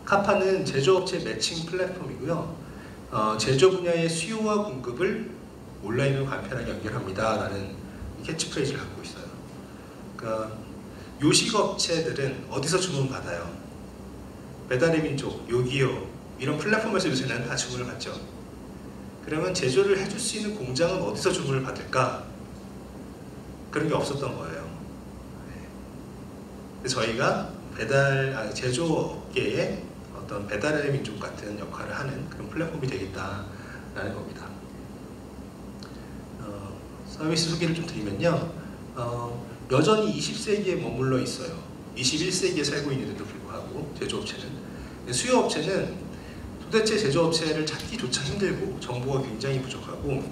카파는 제조업체 매칭 플랫폼이고요. 제조 분야의 수요와 공급을 온라인으로 간편하게 연결합니다 라는 캐치프레이즈를 갖고 있어요. 그러니까 요식업체들은 어디서 주문받아요? 배달의 민족, 요기요 이런 플랫폼에서 요새는 다 주문을 받죠. 그러면 제조를 해줄 수 있는 공장은 어디서 주문을 받을까? 그런 게 없었던 거예요. 저희가 제조업계의 어떤 배달의 민족 같은 역할을 하는 그런 플랫폼이 되겠다라는 겁니다. 서비스 소개를 좀 드리면요. 여전히 20세기에 머물러 있어요. 21세기에 살고 있는데도 불구하고 제조업체는. 수요업체는 도대체 제조업체를 찾기조차 힘들고 정보가 굉장히 부족하고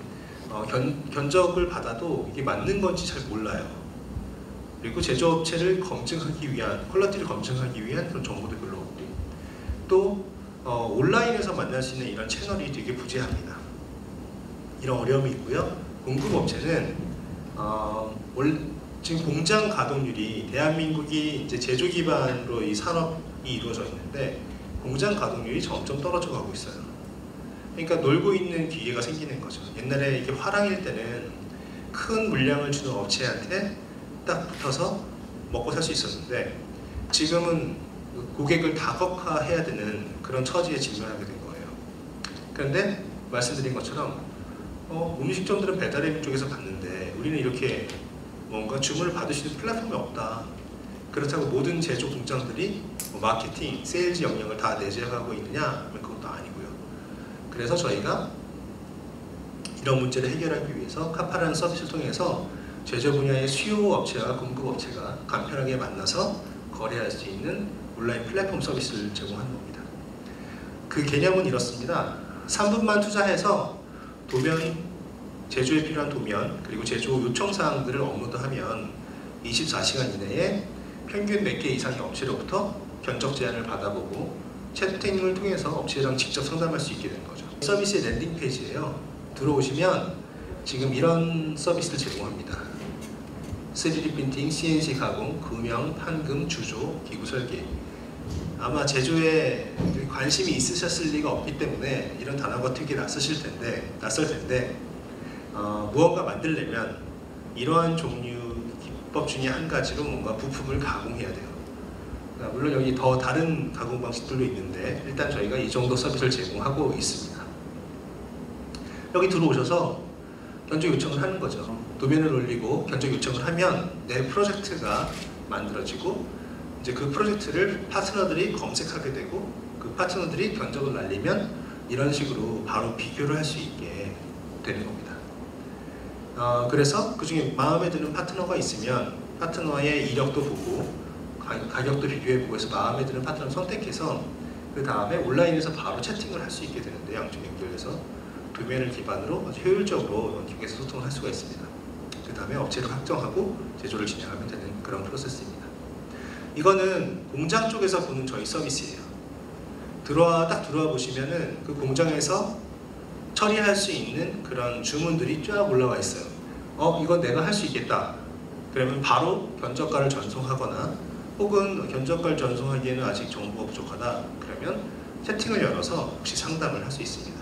견적을 받아도 이게 맞는 건지 잘 몰라요. 그리고 제조업체를 검증하기 위한, 퀄리티를 검증하기 위한 그런 정보도 별로 없고 또 온라인에서 만날 수 있는 이런 채널이 되게 부재합니다. 이런 어려움이 있고요. 공급업체는 지금 공장 가동률이 대한민국이 이제 제조 기반으로 이 산업이 이루어져 있는데 공장 가동률이 점점 떨어져 가고 있어요. 그러니까 놀고 있는 기회가 생기는 거죠. 옛날에 이게 화랑일 때는 큰 물량을 주는 업체한테 딱 붙어서 먹고 살 수 있었는데 지금은 고객을 다각화해야 되는 그런 처지에 직면하게 된 거예요. 그런데 말씀드린 것처럼 음식점들은 배달의 민족에서 받는데 우리는 이렇게 뭔가 주문을 받을 수 있는 플랫폼이 없다. 그렇다고 모든 제조 공장들이 마케팅, 세일즈 역량을 다 내재하고 있느냐? 그것도 아니고요. 그래서 저희가 이런 문제를 해결하기 위해서 카파라는 서비스를 통해서 제조 분야의 수요 업체와 공급 업체가 간편하게 만나서 거래할 수 있는 온라인 플랫폼 서비스를 제공하는 겁니다. 그 개념은 이렇습니다. 3분만 투자해서 제조에 필요한 도면 그리고 제조 요청사항들을 업로드하면 24시간 이내에 평균 몇 개 이상의 업체로부터 견적 제안을 받아보고 채팅을 통해서 업체랑 직접 상담할 수 있게 되는 거죠. 서비스의 랜딩 페이지예요. 들어오시면 지금 이런 서비스를 제공합니다. 3D 프린팅, CNC 가공, 금형, 판금, 주조, 기구 설계. 아마 제조에 관심이 있으셨을 리가 없기 때문에 이런 단어가 되게 낯설 텐데 무언가 만들려면 이러한 종류 기법 중에 한 가지로 뭔가 부품을 가공해야 돼요. 그러니까 물론 여기 더 다른 가공 방식들도 있는데 일단 저희가 이 정도 서비스를 제공하고 있습니다. 여기 들어오셔서 견적 요청을 하는 거죠. 도면을 올리고 견적 요청을 하면 내 프로젝트가 만들어지고 이제 그 프로젝트를 파트너들이 검색하게 되고 그 파트너들이 견적을 날리면 이런 식으로 바로 비교를 할 수 있게 되는 겁니다. 그래서 그 중에 마음에 드는 파트너가 있으면 파트너의 이력도 보고 가격도 비교해보고 해서 마음에 드는 파트너를 선택해서 그 다음에 온라인에서 바로 채팅을 할 수 있게 되는데 양쪽 연결해서 도면을 기반으로 아주 효율적으로 원격에서 소통을 할 수가 있습니다. 그 다음에 업체를 확정하고 제조를 진행하면 되는 그런 프로세스입니다. 이거는 공장 쪽에서 보는 저희 서비스예요. 딱 들어와 보시면은 그 공장에서 처리할 수 있는 그런 주문들이 쫙 올라와 있어요. 이건 내가 할 수 있겠다. 그러면 바로 견적가를 전송하거나 혹은 견적가를 전송하기에는 아직 정보가 부족하다. 그러면 채팅을 열어서 혹시 상담을 할 수 있습니다.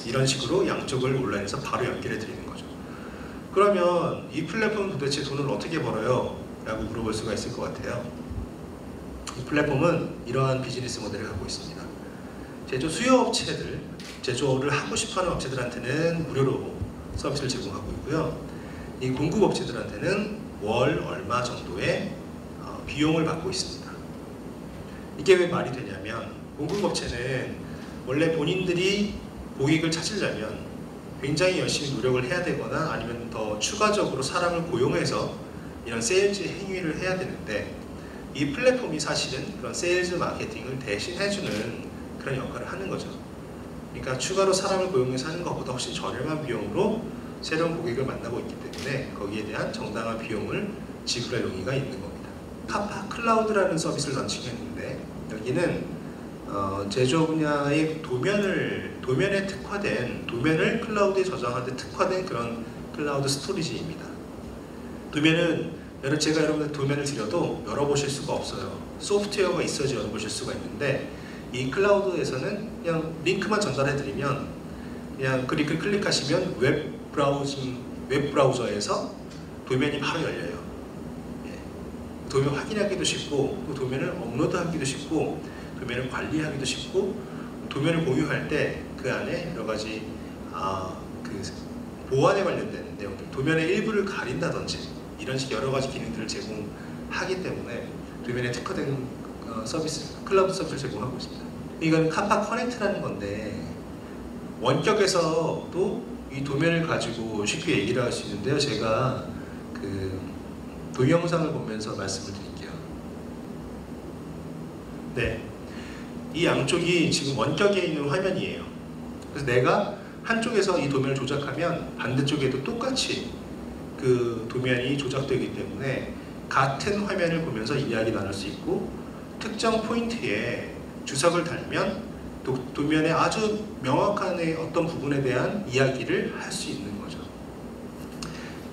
이런 식으로 양쪽을 온라인에서 바로 연결해 드리는 거죠. 그러면 이 플랫폼은 도대체 돈을 어떻게 벌어요? 라고 물어볼 수가 있을 것 같아요. 이 플랫폼은 이러한 비즈니스 모델을 갖고 있습니다. 제조 수요업체들, 제조를 하고 싶어하는 업체들한테는 무료로 서비스를 제공하고 있고요. 이 공급업체들한테는 월 얼마 정도의 비용을 받고 있습니다. 이게 왜 말이 되냐면 공급업체는 원래 본인들이 고객을 찾으려면 굉장히 열심히 노력을 해야 되거나 아니면 더 추가적으로 사람을 고용해서 이런 세일즈 행위를 해야 되는데 이 플랫폼이 사실은 그런 세일즈 마케팅을 대신 해주는 그런 역할을 하는 거죠. 그러니까 추가로 사람을 고용해서 하는 것보다 훨씬 저렴한 비용으로 새로운 고객을 만나고 있기 때문에 거기에 대한 정당한 비용을 지불할 용의가 있는 겁니다. 카파 클라우드라는 서비스를 런칭했는데 여기는 제조 분야의 도면에 특화된 도면을 클라우드에 저장하는 데 특화된 그런 클라우드 스토리지입니다. 도면은 제가 여러분들 도면을 드려도 열어보실 수가 없어요. 소프트웨어가 있어야지 열어보실 수가 있는데 이 클라우드에서는 그냥 링크만 전달해드리면 그냥 그 링크를 클릭하시면 웹 브라우저에서 도면이 바로 열려요. 예. 도면 확인하기도 쉽고, 또 도면을 업로드하기도 쉽고, 도면을 관리하기도 쉽고, 도면을 공유할 때 그 안에 여러 가지 그 보안에 관련된 내용들, 도면의 일부를 가린다든지 이런 식 여러 가지 기능들을 제공하기 때문에 도면에 특화된 서비스, 클라우드 서비스를 제공하고 있습니다. 이건 카파 커넥트라는 건데 원격에서도 이 도면을 가지고 쉽게 얘기를 할 수 있는데요. 제가 그 동영상을 보면서 말씀을 드릴게요. 네, 이 양쪽이 지금 원격에 있는 화면이에요. 그래서 내가 한쪽에서 이 도면을 조작하면 반대쪽에도 똑같이 그 도면이 조작되기 때문에 같은 화면을 보면서 이야기 나눌 수 있고, 특정 포인트에 주석을 달면 도면의 아주 명확한 어떤 부분에 대한 이야기를 할 수 있는 거죠.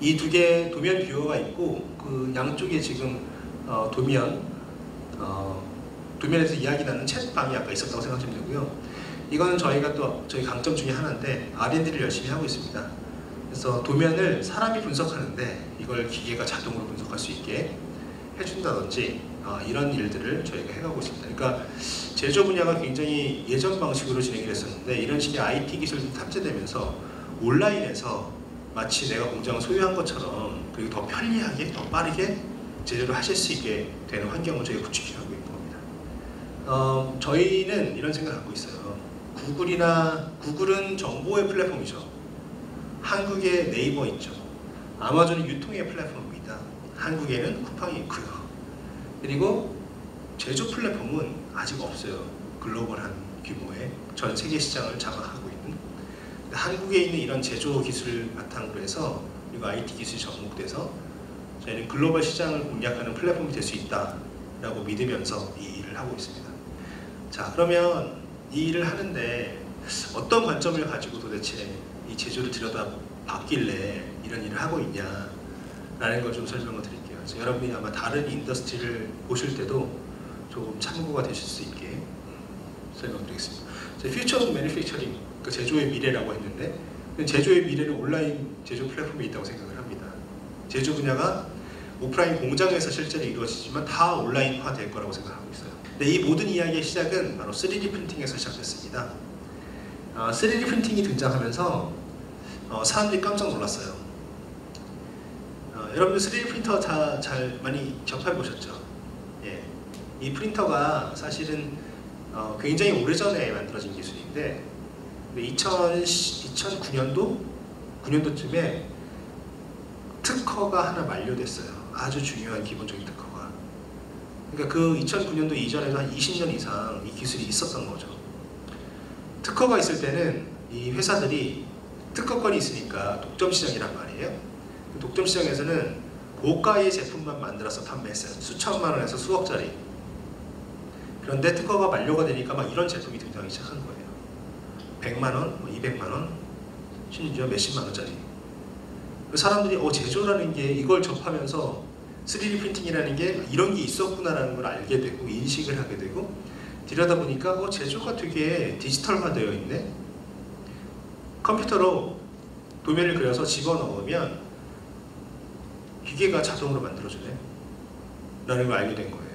이 두 개의 도면 뷰어가 있고, 그 양쪽에 지금 도면에서 이야기 나누는 챗방이 아까 있었다고 생각하시면 되고요. 이거는 저희가 또 저희 강점 중에 하나인데 R&D를 열심히 하고 있습니다. 그래서 도면을 사람이 분석하는데 이걸 기계가 자동으로 분석할 수 있게 해준다든지 이런 일들을 저희가 해가고 있습니다. 그러니까 제조 분야가 굉장히 예전 방식으로 진행이 됐었는데 이런 식의 IT 기술이 탑재되면서 온라인에서 마치 내가 공장을 소유한 것처럼, 그리고 더 편리하게, 더 빠르게 제조를 하실 수 있게 되는 환경을 저희가 구축하고 있는 겁니다. 저희는 이런 생각을 갖고 있어요. 구글은 정보의 플랫폼이죠. 한국에 네이버 있죠. 아마존은 유통의 플랫폼입니다. 한국에는 쿠팡이 있고요. 그리고 제조 플랫폼은 아직 없어요. 글로벌한 규모의 전 세계 시장을 장악하고 있는. 한국에 있는 이런 제조 기술을 바탕으로 해서, 그리고 IT 기술이 접목돼서 저희는 글로벌 시장을 공략하는 플랫폼이 될 수 있다라고 믿으면서 이 일을 하고 있습니다. 자, 그러면 이 일을 하는데 어떤 관점을 가지고 도대체 이 제조를 들여다봤길래 이런 일을 하고 있냐라는 걸 좀 설명을 드릴게요. 그래서 여러분이 아마 다른 인더스트리를 보실 때도 조금 참고가 되실 수 있게 설명드리겠습니다. 퓨처 오브 매니팩처링, 그 제조의 미래라고 했는데, 제조의 미래는 온라인 제조 플랫폼에 있다고 생각을 합니다. 제조 분야가 오프라인 공장에서 실제로 이루어지지만 다 온라인화 될 거라고 생각하고 있어요. 근데 이 모든 이야기의 시작은 바로 3D 프린팅에서 시작됐습니다. 3D 프린팅이 등장하면서 사람들이 깜짝 놀랐어요. 여러분들 3D 프린터 잘 많이 접해보셨죠? 예. 이 프린터가 사실은 굉장히 오래전에 만들어진 기술인데 2009년도쯤에 특허가 하나 만료됐어요. 아주 중요한 기본적인 특허가. 그러니까 그 2009년도 이전에도 한 20년 이상 이 기술이 있었던 거죠. 특허가 있을 때는 이 회사들이 특허권이 있으니까 독점시장이란 말이에요. 독점시장에서는 고가의 제품만 만들어서 판매했어요. 수천만 원에서 수억짜리. 그런데 특허가 만료가 되니까 막 이런 제품이 등장하기 시작한 거예요. 100만 원, 200만 원, 심지어 몇십만 원짜리. 사람들이 제조라는 게, 이걸 접하면서 3D 프린팅이라는 게 이런 게 있었구나라는 걸 알게 되고 인식을 하게 되고, 들여다보니까 제조가 되게 디지털화되어 있네. 컴퓨터로 도면을 그려서 집어넣으면 기계가 자동으로 만들어주네 라는 걸 알게 된 거예요.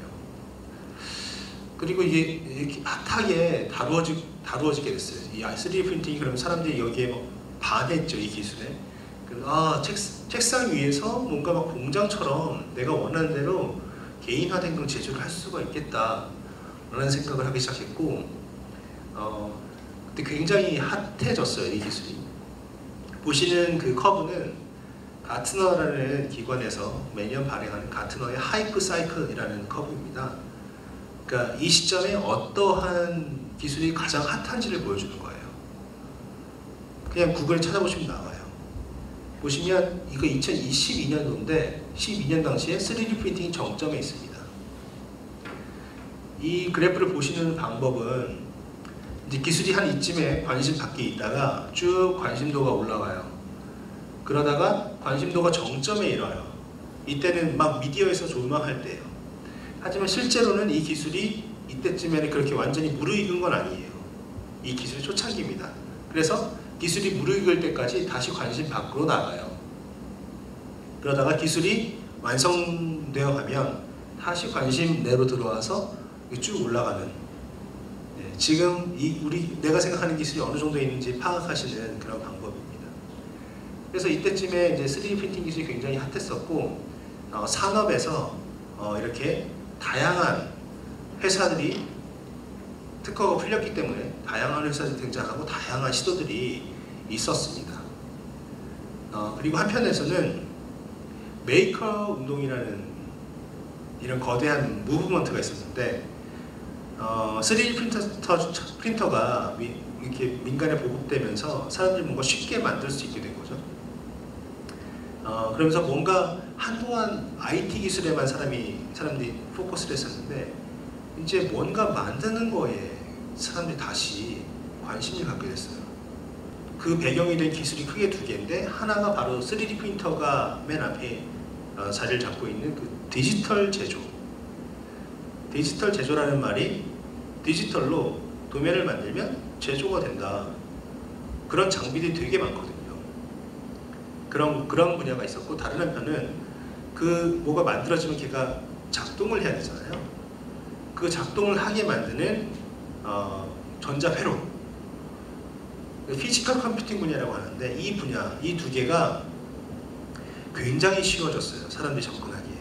그리고 이게 이렇게 핫하게 다루어지게 됐어요. 이 3D 프린팅이. 그러면 사람들이 여기에 반했죠, 이 기술에. 책상 위에서 뭔가 막 공장처럼 내가 원하는 대로 개인화된 그런 제조를 할 수가 있겠다 라는 생각을 하기 시작했고, 그때 굉장히 핫해졌어요, 이 기술이. 보시는 그 커브는 가트너라는 기관에서 매년 발행하는 가트너의 하이프 사이클이라는 커브입니다. 그러니까 이 시점에 어떠한 기술이 가장 핫한지를 보여주는 거예요. 그냥 구글에 찾아보시면 나와요. 보시면 이거 2012년도인데 12년 당시에 3D 프린팅이 정점에 있습니다. 이 그래프를 보시는 방법은 이제 기술이 한 이쯤에 관심 밖에 있다가 쭉 관심도가 올라가요. 그러다가 관심도가 정점에 이뤄요. 이때는 막 미디어에서 조망할 때예요. 하지만 실제로는 이 기술이 이때쯤에는 그렇게 완전히 무르익은 건 아니에요. 이 기술이 초창기입니다. 그래서 기술이 무르익을 때까지 다시 관심 밖으로 나가요. 그러다가 기술이 완성되어 가면 다시 관심 내로 들어와서 쭉 올라가는, 지금 내가 생각하는 기술이 어느 정도에 있는지 파악하시는 그런 방법입니다. 그래서 이때쯤에 이제 3D 프린팅 기술이 굉장히 핫했었고, 산업에서 이렇게 다양한 회사들이 특허가 풀렸기 때문에 다양한 회사들이 등장하고 다양한 시도들이 있었습니다. 그리고 한편에서는 메이커 운동이라는 이런 거대한 무브먼트가 있었는데, 3D 프린터가 이렇게 민간에 보급되면서 사람들이 뭔가 쉽게 만들 수 있게 된 거죠. 그러면서 뭔가 한동안 IT 기술에만 사람들이 포커스를 했었는데, 이제 뭔가 만드는 거에 사람들이 다시 관심을 갖게 됐어요. 그 배경이 된 기술이 크게 두 개인데, 하나가 바로 3D 프린터가 맨 앞에 자리를 잡고 있는 그 디지털 제조. 디지털 제조라는 말이 디지털로 도면을 만들면 제조가 된다. 그런 장비들이 되게 많거든요. 그런 분야가 있었고, 다른 한편은 그 뭐가 만들어지면 걔가 작동을 해야 되잖아요. 그 작동을 하게 만드는 전자회로, 피지컬 컴퓨팅 분야라고 하는데, 이 분야, 이 두 개가 굉장히 쉬워졌어요. 사람들이 접근하기에.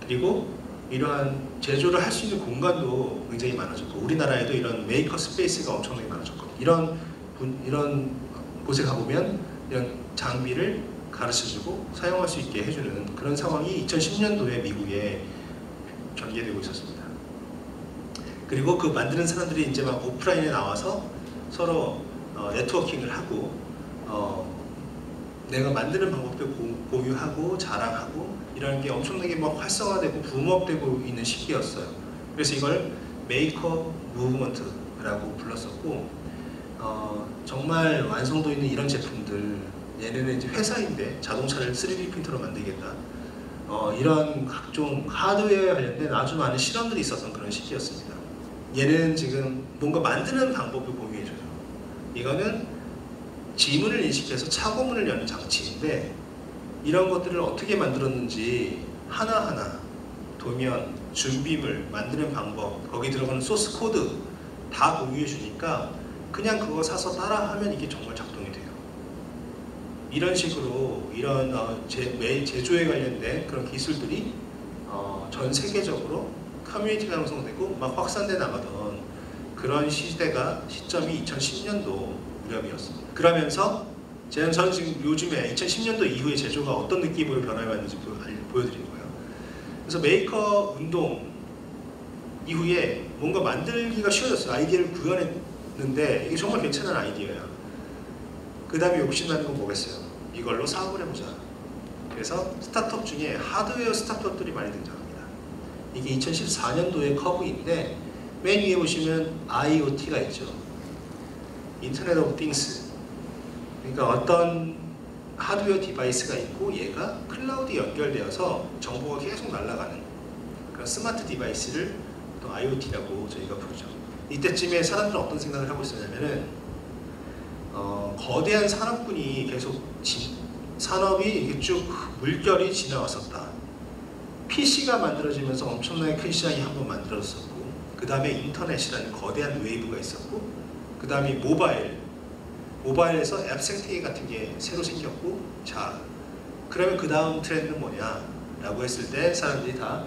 그리고 이러한 제조를 할 수 있는 공간도 굉장히 많아졌고, 우리나라에도 이런 메이커 스페이스가 엄청나게 많아졌고, 이런 곳에 가보면 이런 장비를 가르쳐주고 사용할 수 있게 해주는 그런 상황이 2010년도에 미국에 전개되고 있었습니다. 그리고 그 만드는 사람들이 이제 막 오프라인에 나와서 서로 네트워킹을 하고, 내가 만드는 방법도 공유하고 자랑하고, 이런 게 엄청나게 막 활성화되고 붐업되고 있는 시기였어요. 그래서 이걸 메이커 무브먼트라고 불렀었고, 정말 완성도 있는 이런 제품들, 얘네는 이제 회사인데 자동차를 3D 프린터로 만들겠다, 이런 각종 하드웨어에 관련된 아주 많은 실험들이 있었던 그런 시기였습니다. 얘는 지금 뭔가 만드는 방법을 공유해줘요. 이거는 지문을 인식해서 차고문을 여는 장치인데, 이런 것들을 어떻게 만들었는지 하나하나 도면, 준비물, 만드는 방법, 거기 들어가는 소스 코드 다 공유해 주니까 그냥 그거 사서 따라하면 이게 정말 작동이 돼요. 이런 식으로 이런 제조에 관련된 그런 기술들이 전 세계적으로 커뮤니티가 형성되고 막 확산돼 나가던 그런 시점이 2010년도 무렵이었습니다. 그러면서 저는 지금 요즘에 2010년도 이후에 제조가 어떤 느낌으로 변화해왔는지 보여드리는 거예요. 그래서 메이커 운동 이후에 뭔가 만들기가 쉬워졌어요. 아이디어를 구현했는데 이게 정말 괜찮은 아이디어야. 그 다음에 욕심나는 건 뭐겠어요? 이걸로 사업을 해보자. 그래서 스타트업 중에 하드웨어 스타트업들이 많이 등장합니다. 이게 2014년도의 커브인데, 맨 위에 보시면 IoT가 있죠. 인터넷 오브 띵스. 그러니까 어떤 하드웨어 디바이스가 있고 얘가 클라우드에 연결되어서 정보가 계속 날아가는 그런 스마트 디바이스를 또 IoT라고 저희가 부르죠. 이때쯤에 사람들은 어떤 생각을 하고 있었냐면은, 거대한 산업군이 계속 산업이 이렇게 쭉 물결이 지나왔었다. PC가 만들어지면서 엄청나게 큰 시장이 한번 만들어졌었고, 그 다음에 인터넷이라는 거대한 웨이브가 있었고, 그 다음에 모바일에서 앱 생태계 같은 게 새로 생겼고, 자, 그러면 그 다음 트렌드는 뭐냐? 라고 했을 때 사람들이 다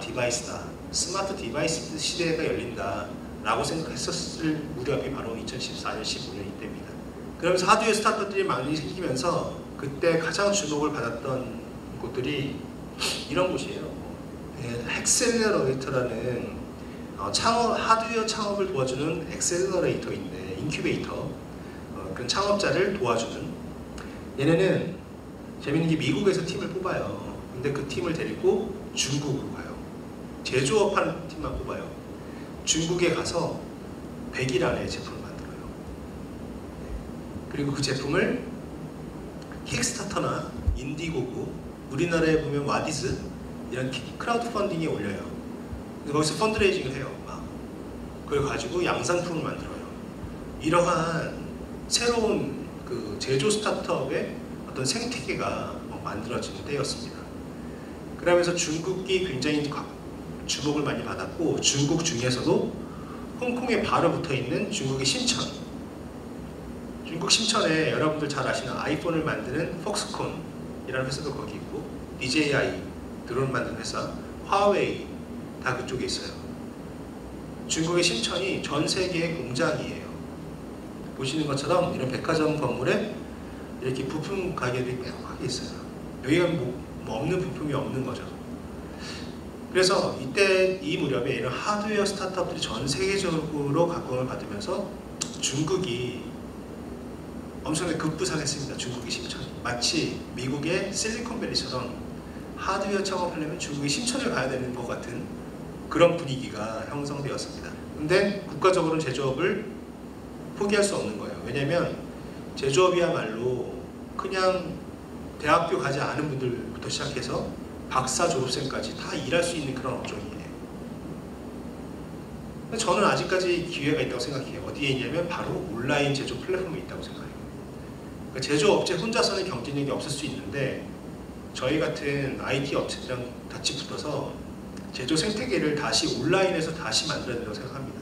디바이스다. 스마트 디바이스 시대가 열린다. 라고 생각했었을 무렵이 바로 2014년, 15년 이때입니다. 그러면서 하드웨어 스타트업들이 많이 생기면서 그때 가장 주목을 받았던 곳들이 이런 곳이에요. 엑셀러레이터라는 하드웨어 창업을 도와주는 엑셀러레이터인데, 인큐베이터, 그런 창업자를 도와주는, 얘네는 재밌는 게 미국에서 팀을 뽑아요. 근데 그 팀을 데리고 중국으로 가요. 제조업하는 팀만 뽑아요. 중국에 가서 100일 안에 제품을 만들어요. 그리고 그 제품을 킥스타터나 인디고고, 우리나라에 보면 와디즈, 이런 크라우드 펀딩에 올려요. 근데 거기서 펀드레이징을 해요. 막 그걸 가지고 양상품을 만들어요. 이러한 새로운 그 제조 스타트업의 어떤 생태계가 만들어지는 때였습니다. 그러면서 중국이 굉장히 주목을 많이 받았고, 중국 중에서도 홍콩에 바로 붙어 있는 중국의 신천, 중국 신천에 여러분들 잘 아시는 아이폰을 만드는 폭스콘이라는 회사도 거기 있고, DJI 드론 만드는 회사, 화웨이 다 그쪽에 있어요. 중국의 신천이 전 세계의 공장이에요. 보시는 것처럼 이런 백화점 건물에 이렇게 부품 가게들이 빼곡하게 있어요. 여기가 뭐 없는 부품이 없는 거죠. 그래서 이때 이 무렵에 이런 하드웨어 스타트업들이 전 세계적으로 각광을 받으면서 중국이 엄청나게 급부상했습니다. 중국의 신천이 마치 미국의 실리콘밸리처럼 하드웨어 창업하려면 중국의 신천을 가야 되는 것 같은 그런 분위기가 형성되었습니다. 근데 국가적으로는 제조업을 포기할 수 없는 거예요. 왜냐하면 제조업이야말로 그냥 대학교 가지 않은 분들부터 시작해서 박사 졸업생까지 다 일할 수 있는 그런 업종이에요. 저는 아직까지 기회가 있다고 생각해요. 어디에 있냐면 바로 온라인 제조 플랫폼에 있다고 생각해요. 그러니까 제조업체 혼자서는 경쟁력이 없을 수 있는데 저희 같은 IT 업체들이랑 같이 붙어서 제조 생태계를 다시 온라인에서 다시 만들어야 된다고 생각합니다.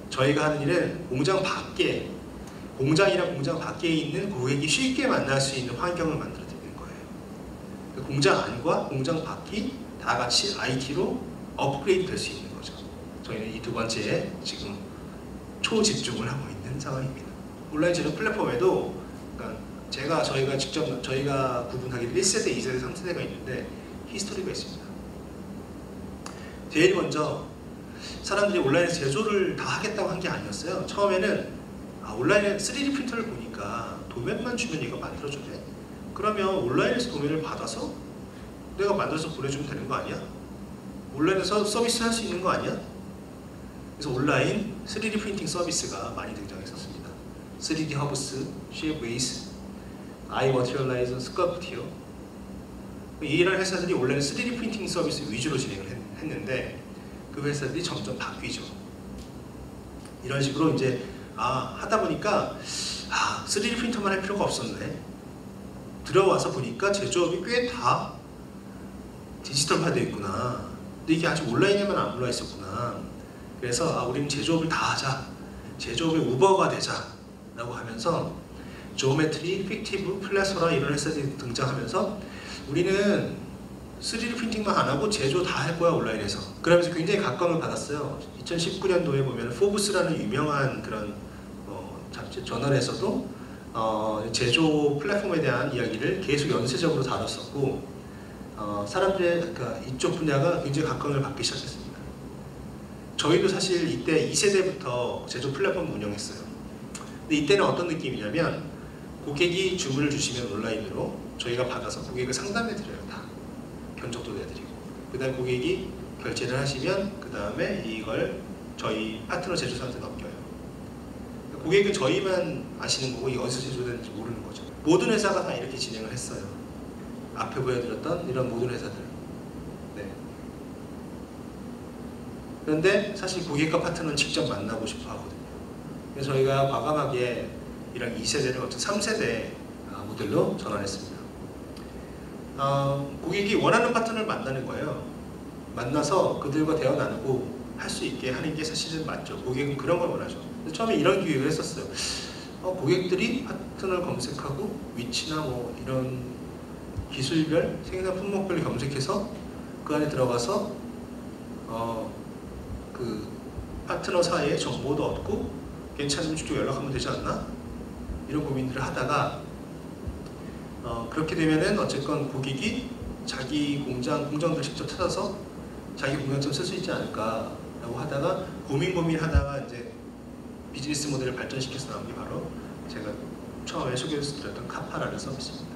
저희가 하는 일은 공장 밖에, 공장이랑 공장 밖에 있는 고객이 쉽게 만날 수 있는 환경을 만들어 드리는 거예요. 공장 안과 공장 밖이 다 같이 IT로 업그레이드 될 수 있는 거죠. 저희는 이 두 번째에 지금 초집중을 하고 있는 상황입니다. 온라인 제조 플랫폼에도 그러니까 저희가 구분하기를 1세대, 2세대, 3세대가 있는데 히스토리가 있습니다. 제일 먼저 사람들이 온라인에서 제조를 다 하겠다고 한 게 아니었어요. 처음에는 온라인에 3D 프린터를 보니까 도면만 주면 얘가 만들어줘야 돼. 그러면 온라인에서 도면을 받아서 내가 만들어서 보내주면 되는 거 아니야? 온라인에서 서비스 할 수 있는 거 아니야? 그래서 온라인 3D 프린팅 서비스가 많이 등장했었습니다. 3D 허브스, 쉐입웨이스, 아이머티리얼라이저, 스컬프티어, 이런 회사들이 원래는 3D 프린팅 서비스 위주로 진행을 했는데 그 회사들이 점점 바뀌죠. 이런 식으로 이제 하다 보니까 3D 프린터만 할 필요가 없었네. 들어와서 보니까 제조업이 꽤 다 디지털화되어 있구나. 근데 이게 아직 온라인에만 안 올라 있었구나. 그래서 우리는 제조업을 다 하자. 제조업의 우버가 되자 라고 하면서 지오메트리, 픽티브, 플래소라 이런 회사들이 등장하면서 우리는 3D 프린팅만 안 하고 제조 다 할 거야 온라인에서. 그러면서 굉장히 각광을 받았어요. 2019년도에 보면 포브스라는 유명한 그런 잡지 저널에서도 제조 플랫폼에 대한 이야기를 계속 연쇄적으로 다뤘었고 사람들의 그러니까 이쪽 분야가 굉장히 각광을 받기 시작했습니다. 저희도 사실 이때 2세대부터 제조 플랫폼 운영했어요. 근데 이때는 어떤 느낌이냐면 고객이 주문을 주시면 온라인으로 저희가 받아서 고객을 상담해 드려요. 다 견적도 내드리고 그 다음에 고객이 결제를 하시면 그 다음에 이걸 저희 파트너 제조사한테 넘겨요. 고객은 저희만 아시는 거고 이게 어디서 제조되는지 모르는 거죠. 모든 회사가 다 이렇게 진행을 했어요. 앞에 보여드렸던 이런 모든 회사들. 네. 그런데 사실 고객과 파트너는 직접 만나고 싶어 하거든요. 그래서 저희가 과감하게 이런 2세대를 거쳐 3세대 모델로 전환했습니다. 고객이 원하는 파트너를 만나는 거예요. 만나서 그들과 대화 나누고 할 수 있게 하는 게 사실은 맞죠. 고객은 그런 걸 원하죠. 처음에 이런 기획을 했었어요. 고객들이 파트너를 검색하고 위치나 뭐 이런 기술별, 생산 품목별을 검색해서 그 안에 들어가서 그 파트너 사이에 정보도 얻고 괜찮으면 직접 연락하면 되지 않나? 이런 고민들을 하다가 그렇게 되면은 어쨌건 고객이 자기 공장들 직접 찾아서 자기 공장처럼 쓸 수 있지 않을까라고 하다가 고민하다가 이제 비즈니스 모델을 발전시켜서 나온 게 바로 제가 처음에 소개해드렸던 카파라는 서비스입니다.